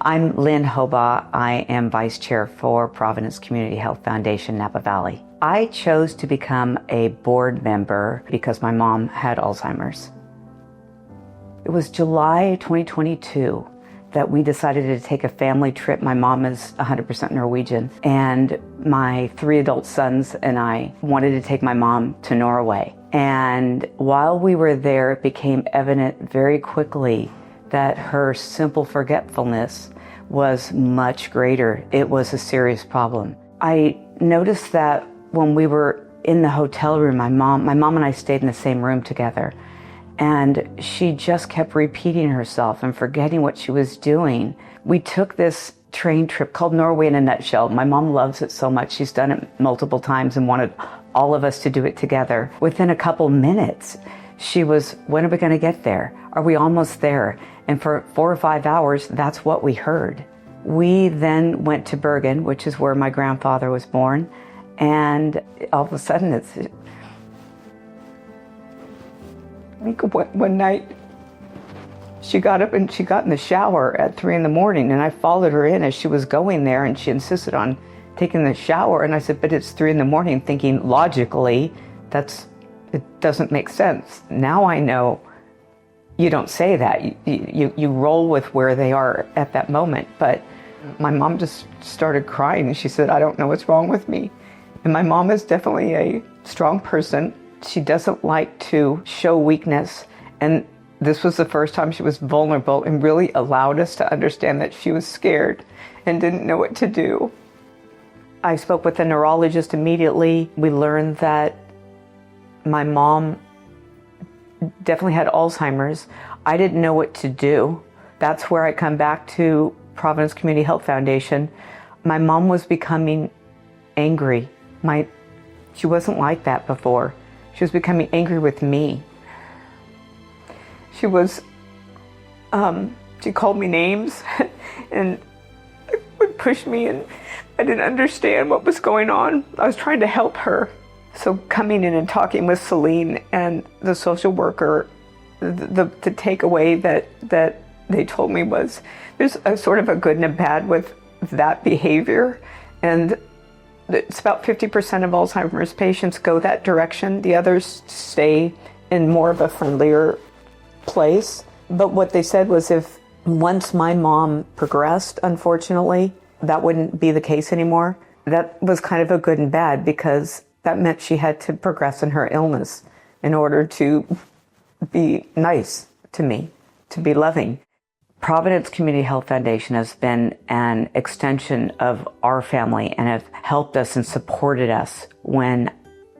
I'm Lynne. I am Vice Chair for Providence Community Health Foundation, Napa Valley. I chose to become a board member because my mom had Alzheimer's. It was July 2022 that we decided to take a family trip. My mom is 100% Norwegian, and my 3 adult sons and I wanted to take my mom to Norway. And while we were there, it became evident very quickly that her simple forgetfulness was much greater. It was a serious problem. I noticed that when we were in the hotel room, my mom and I stayed in the same room together, and she just kept repeating herself and forgetting what she was doing. We took this train trip called Norway in a Nutshell. My mom loves it so much. She's done it multiple times and wanted all of us to do it together. Within a couple minutes, she was, when are we going to get there? Are we almost there? And for 4 or 5 hours, that's what we heard. We then went to Bergen, which is where my grandfather was born. And all of a sudden, one night, she got up and she got in the shower at 3 a.m. and I followed her in as she was going there, and she insisted on taking the shower. And I said, but it's 3 a.m, thinking logically, it doesn't make sense. Now I know you don't say that. You roll with where they are at that moment. But my mom just started crying, and she said, I don't know what's wrong with me. And my mom is definitely a strong person. She doesn't like to show weakness. And this was the first time she was vulnerable and really allowed us to understand that she was scared and didn't know what to do. I spoke with the neurologist immediately. We learned that my mom definitely had Alzheimer's. I didn't know what to do. That's where I come back to Providence Community Health Foundation. My mom was becoming angry. She wasn't like that before. She was becoming angry with me. She called me names and would push me, and I didn't understand what was going on. I was trying to help her. So coming in and talking with Celine and the social worker, the takeaway that they told me was there's a sort of a good and a bad with that behavior. And it's about 50% of Alzheimer's patients go that direction. The others stay in more of a friendlier place. But what they said was if once my mom progressed, unfortunately, that wouldn't be the case anymore. That was kind of a good and bad, because that meant she had to progress in her illness in order to be nice to me, to be loving. Providence Community Health Foundation has been an extension of our family and have helped us and supported us when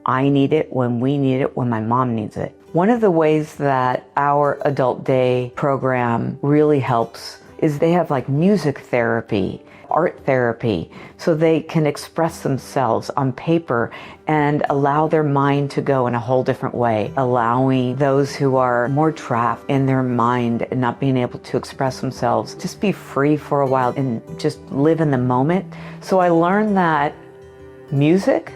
I need it, when we need it, when my mom needs it. One of the ways that our Adult Day program really helps is they have like music therapy, art therapy, so they can express themselves on paper and allow their mind to go in a whole different way, allowing those who are more trapped in their mind and not being able to express themselves, just be free for a while and just live in the moment. So I learned that music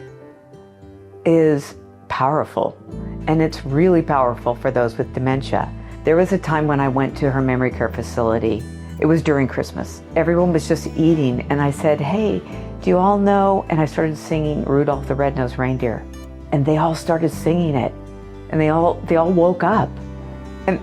is powerful, and it's really powerful for those with dementia. There was a time when I went to her memory care facility. It was during Christmas. Everyone was just eating, and I said, hey, do you all know? And I started singing Rudolph the Red-Nosed Reindeer, and they all started singing it, and they all woke up. And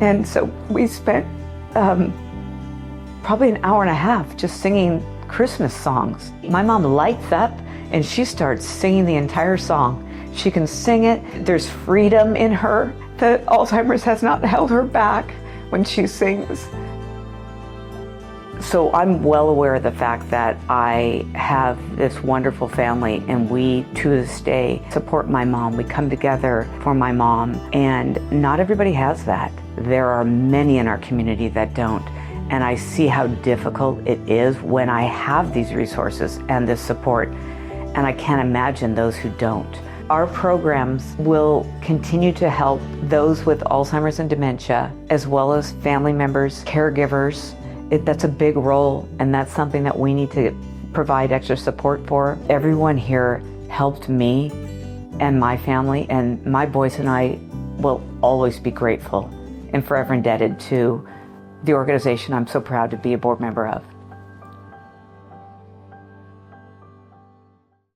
and so we spent probably an hour and a half just singing Christmas songs. My mom lights up, and she starts singing the entire song. She can sing it. There's freedom in her. The Alzheimer's has not held her back when she sings. So I'm well aware of the fact that I have this wonderful family, and we, to this day, support my mom. We come together for my mom, and not everybody has that. There are many in our community that don't, and I see how difficult it is when I have these resources and this support, and I can't imagine those who don't. Our programs will continue to help those with Alzheimer's and dementia, as well as family members, caregivers. That's a big role, and that's something that we need to provide extra support for. Everyone here helped me and my family, and my boys and I will always be grateful and forever indebted to the organization I'm so proud to be a board member of.